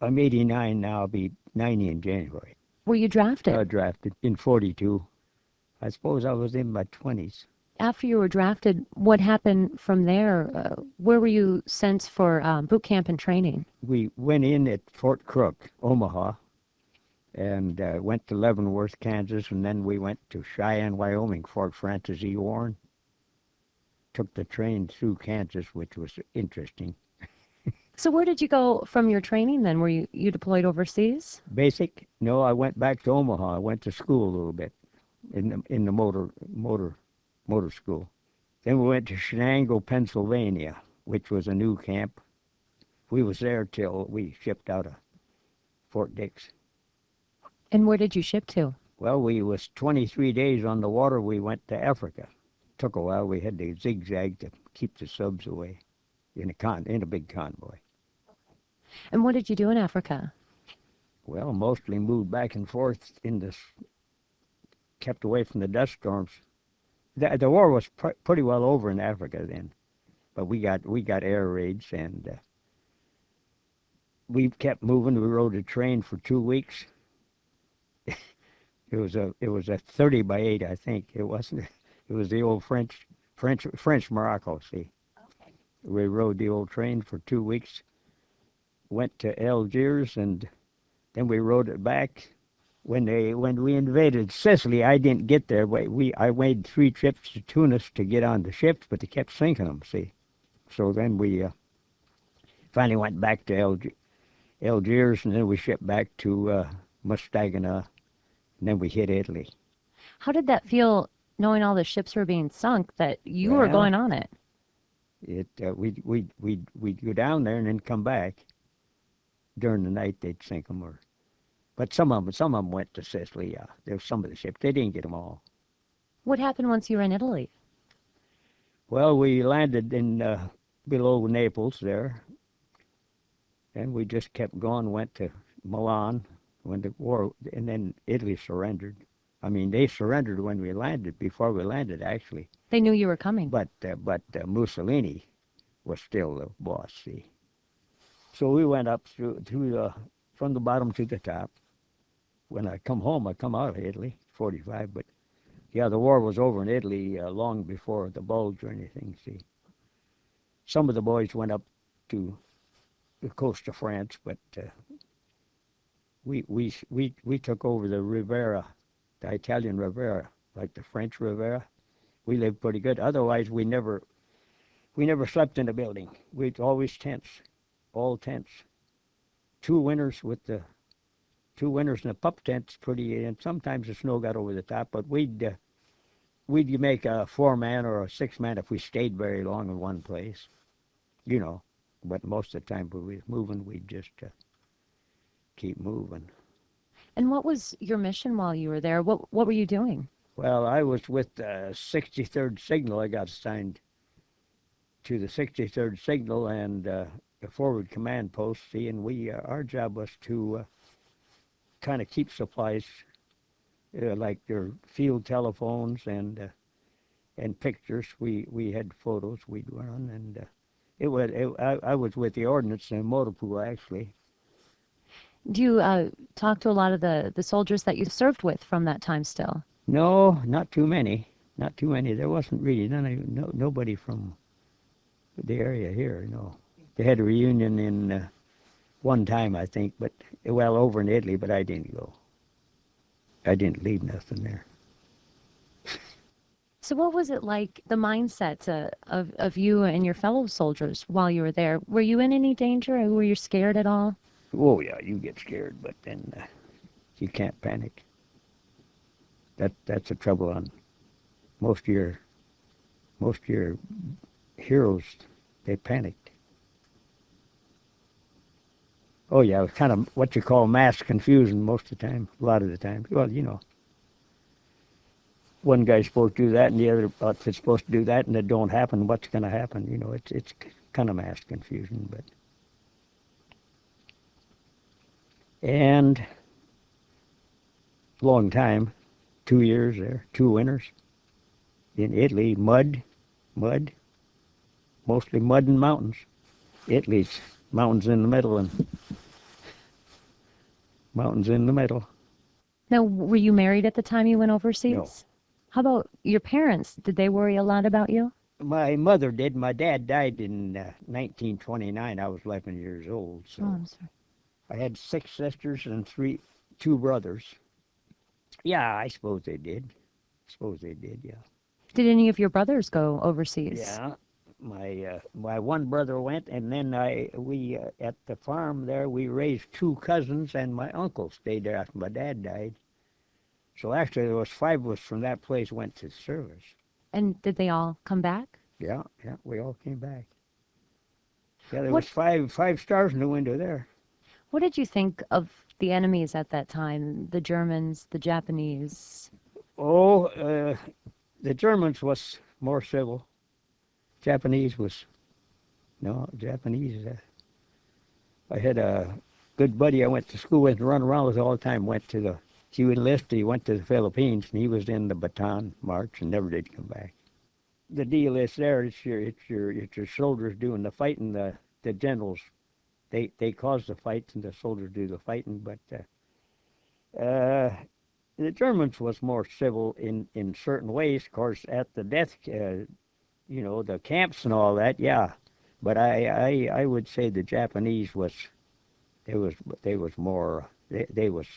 I'm 89 now. I'll be 90 in January. Were you drafted? Drafted in 42. I suppose I was in my 20s. After you were drafted, what happened from there? Where were you sent for boot camp and training? We went in at Fort Crook, Omaha, and went to Leavenworth, Kansas, and then we went to Cheyenne, Wyoming, Fort Francis E. Warren. Took the train through Kansas, which was interesting. So where did you go from your training then? Were you deployed overseas? Basic? No, I went back to Omaha. I went to school a little bit in the motor school. Then we went to Shenango, Pennsylvania, which was a new camp. We was there till we shipped out of Fort Dix. And where did you ship to? Well, we was 23 days on the water. We went to Africa. Took a while. We had to zigzag to keep the subs away in a big convoy. And what did you do in Africa? Well, mostly moved back and forth kept away from the dust storms. The war was pretty well over in Africa then, but we got air raids, and we kept moving. We rode a train for 2 weeks. It was a 30 by 8, I think. It wasn't. It was the old French Morocco. See, okay. We rode the old train for 2 weeks. Went to Algiers, and then we rode it back. When we invaded Sicily, I didn't get there. I made 3 trips to Tunis to get on the ships, but they kept sinking them. See, so then we finally went back to Algiers, and then we shipped back to Mostaganem, and then we hit Italy. How did that feel, knowing all the ships were being sunk, that you were going on it? We'd go down there and then come back. During the night, they'd sink them, but some of them went to Sicily. Yeah, there were some of the ships. They didn't get them all. What happened once you were in Italy? Well, we landed in below Naples there, and we just kept going. Went to Milan when the war, and then Italy surrendered. I mean, they surrendered when we landed. Before we landed, actually. They knew you were coming. But Mussolini was still the boss. See. So we went up through from the bottom to the top. When I come home, I come out of Italy, 45. But yeah, the war was over in Italy long before the Bulge or anything. See, some of the boys went up to the coast of France, but we took over the Riviera, the Italian Riviera, like the French Riviera. We lived pretty good. Otherwise, we never slept in a building. We'd always tents. All tents. 2 winters in the pup tents, pretty, and sometimes the snow got over the top. But we'd make a 4-man or a 6-man if we stayed very long in one place, you know. But most of the time when we was moving, we'd just keep moving. And what was your mission while you were there? What were you doing? Well, I was with the 63rd Signal. I got assigned to the 63rd Signal and the forward command post. See, and our job was to kind of keep supplies, like their field telephones and pictures. We had photos we'd run, and I was with the ordnance and motor pool actually. Do you talk to a lot of the soldiers that you served with from that time still? No, not too many. Not too many. There wasn't really nobody from the area here. No, they had a reunion in one time, I think, but over in Italy. But I didn't go. I didn't leave nothing there. So what was it like, the mindset of you and your fellow soldiers while you were there? Were you in any danger, or were you scared at all? Oh yeah, you get scared, but then you can't panic. That's the trouble on most of your heroes. They panicked. Oh yeah, it was kind of what you call mass confusion most of the time. A lot of the time. Well, you know, one guy's supposed to do that, and the other outfit's supposed to do that, and it don't happen. What's going to happen? You know, it's kind of mass confusion, but. And long time, 2 years there, 2 winters. In Italy, mud, mostly mud and mountains. Italy's mountains in the middle and Mountains in the middle. Now, were you married at the time you went No. overseas? How about your parents? Did they worry a lot about you? My mother did. My dad died in 1929. I was 11 years old, Oh, so I'm sorry. I had 6 sisters and two brothers. Yeah, I suppose they did. Suppose they did. Yeah. Did any of your brothers go overseas? Yeah. My one brother went, and then we at the farm there we raised 2 cousins, and my uncle stayed there after my dad died. So actually, there was 5 of us from that place went to service. And did they all come back? Yeah, yeah, we all came back. Yeah, there What was five stars in the window there. What did you think of the enemies at that time? The Germans, the Japanese? Oh, the Germans was more civil. Japanese was no Japanese. I had a good buddy I went to school with and run around with all the time. He enlisted. He went to the Philippines and he was in the Bataan March and never did come back. The deal is there. It's your soldiers doing the fighting. The generals they cause the fights and the soldiers do the fighting. But the Germans was more civil in certain ways. Of course, at the death, the camps and all that. Yeah, but I would say the Japanese they was more they was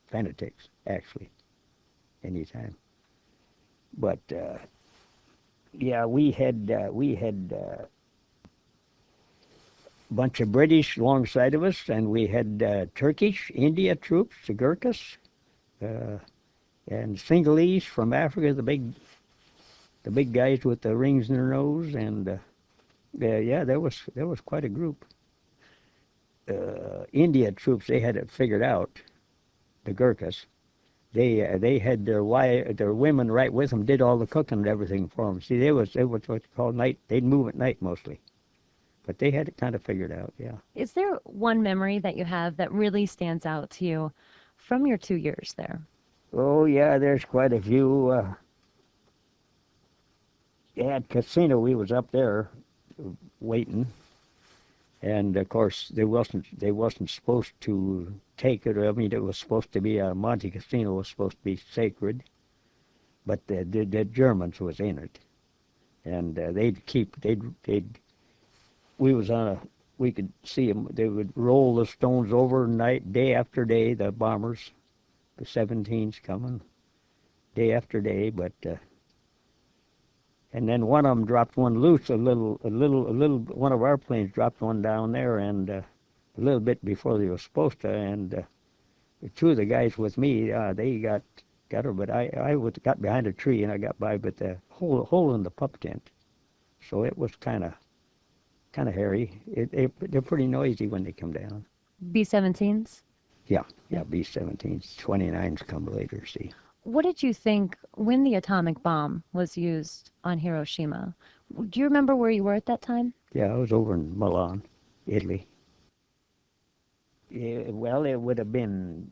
fanatics actually anytime. But yeah, we had a bunch of British alongside of us, and we had Turkish, India troops, the Gurkhas, uh, and Sinhalese from Africa, the big guys with the rings in their nose, and yeah, there was quite a group. India troops, they had it figured out. The Gurkhas, they had their women right with them, did all the cooking and everything for them. See, they was what's called night. They'd move at night mostly, but they had it kind of figured out. Yeah. Is there one memory that you have that really stands out to you from your 2 years there? Oh yeah, there's quite a few. At Casino, we was up there waiting, and of course they wasn't supposed to take it. I mean, it was supposed to be Monte Cassino was supposed to be sacred, but the Germans was in it, and they'd we was on a we could see them. They would roll the stones over night, day after day. The bombers, the 17s coming day after day, but. And then one of them dropped one loose, a little. One of our planes dropped one down there, and a little bit before they were supposed to. And the 2 of the guys with me, they got her, but I got behind a tree and I got by, but the hole in the pup tent. So it was kind of hairy. They're pretty noisy when they come down. B-17s? Yeah, B-17s, 29s come later. See. What did you think when the atomic bomb was used on Hiroshima? Do you remember where you were at that time? Yeah, I was over in Milan, Italy. Yeah, well, it would have been,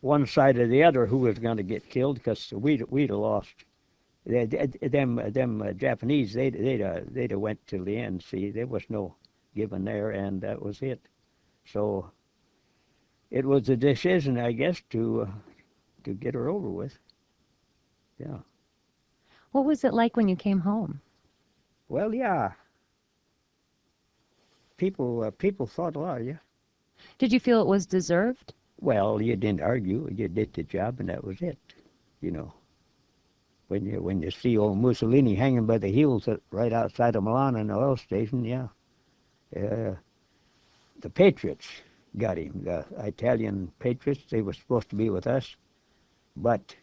one side or the other who was going to get killed because we'd have lost. Them Japanese, they'd have went till the end. See, there was no giving there, and that was it. So it was a decision, I guess, to get her over with. Yeah. What was it like when you came home? Well, yeah. People thought a lot of you. Did you feel it was deserved? Well, you didn't argue. You did the job, and that was it. You know, when you see old Mussolini hanging by the heels right outside of Milan in the oil station, yeah. The Patriots got him. The Italian Patriots, they were supposed to be with us, but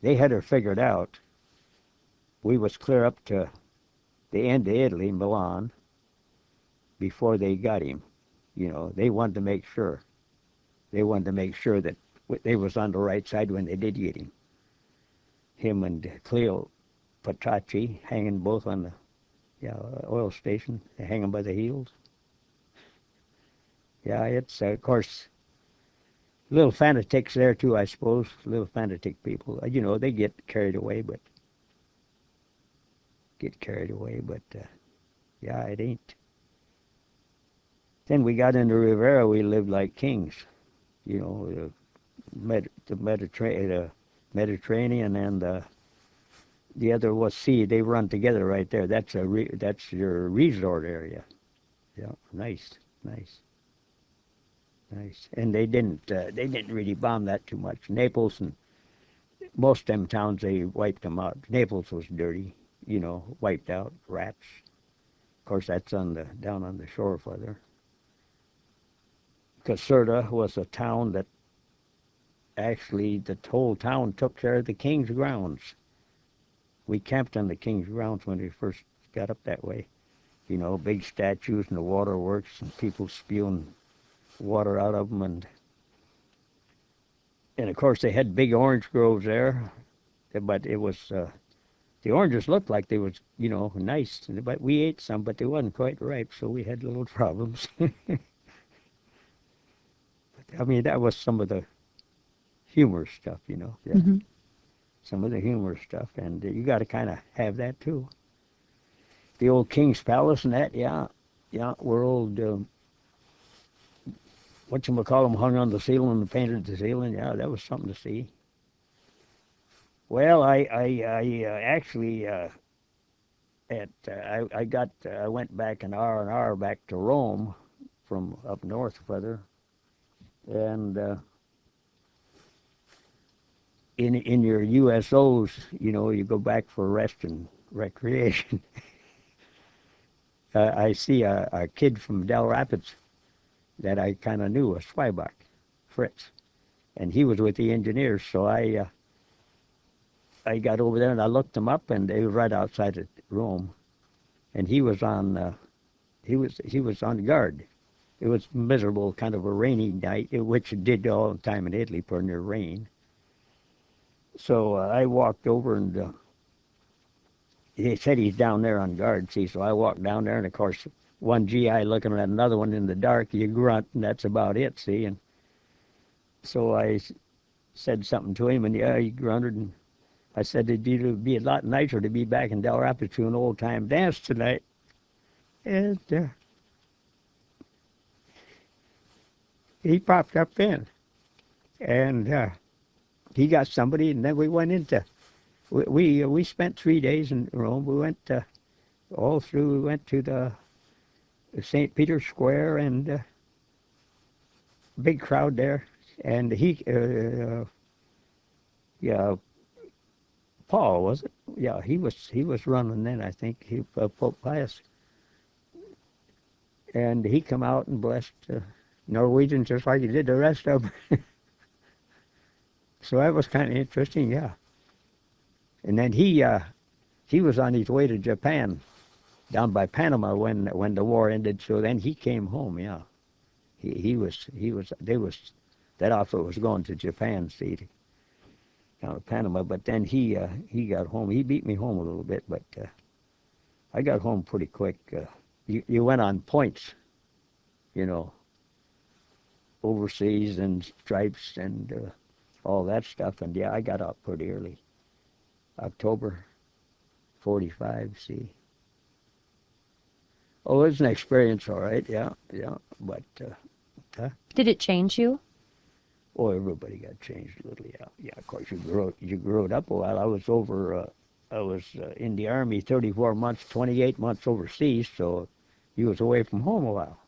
they had her figured out. We was clear up to the end of Italy, Milan, before they got him. They wanted to make sure. They wanted to make sure that they was on the right side when they did get him. Him and Cleo Petacci hanging both on the oil station, hanging by the heels. Yeah, it's of course little fanatics there too, I suppose. Little fanatic people. They get carried away, but yeah, it ain't Then we got into Rivera. We lived like kings. You know, the Mediterranean and the other was sea. They run together right there. That's your resort area. Yeah, nice, nice, nice. And they didn't really bomb that too much. Naples and most of them towns, they wiped them out. Naples was dirty, you know, wiped out, rats. Of course, that's down on the shore further. Caserta was a town that actually the whole town took care of the king's grounds. We camped on the king's grounds when we first got up that way. You know, big statues and the waterworks and people spewing water out of them, and of course they had big orange groves there, but it was the oranges looked like they was, you know, nice, but we ate some, but they wasn't quite ripe, so we had little problems. I mean, that was some of the humor stuff, you know. Yeah. Mm-hmm. Some of the humor stuff, and you got to kind of have that too. The old King's Palace and that, yeah, we're old. Whatchamacallem hung on the ceiling and painted the ceiling. Yeah, that was something to see. Well, I actually I went back an hour back to Rome from up north further, and in your USOs, you know, you go back for rest and recreation. I see a kid from Del Rapids that I kind of knew, a Zweiback, Fritz, and he was with the engineers. So I got over there and I looked him up, and they were right outside of Rome, and he was on guard. It was miserable, kind of a rainy night, which it did all the time in Italy, pretty near rain. So I walked over, and he said he's down there on guard. See, so I walked down there, and of course, one GI looking at another one in the dark, you grunt, and that's about it. See, and so I said something to him, and yeah, he grunted, and I said it'd be a lot nicer to be back in Del Rapids to an old time dance tonight. And he popped up then, and he got somebody, and then we went into. We spent 3 days in Rome. We went all through. We went to the St. Peter's Square, and big crowd there. And Paul, was it? Yeah, he was running then, I think. Pope Pius, and he come out and blessed Norwegians just like he did the rest of them. So that was kind of interesting, yeah. And then he was on his way to Japan, down by Panama when the war ended. So then he came home. Yeah, that officer was going to Japan, see, down to Panama. But then he got home. He beat me home a little bit, but I got home pretty quick. You went on points, you know, overseas and stripes and all that stuff. And yeah, I got out pretty early. October 45, see. Oh, it's an experience, all right, yeah, but... Did it change you? Oh, everybody got changed a little, yeah. Of course, you grew it up a while. I was in the Army 34 months, 28 months overseas, so you was away from home a while.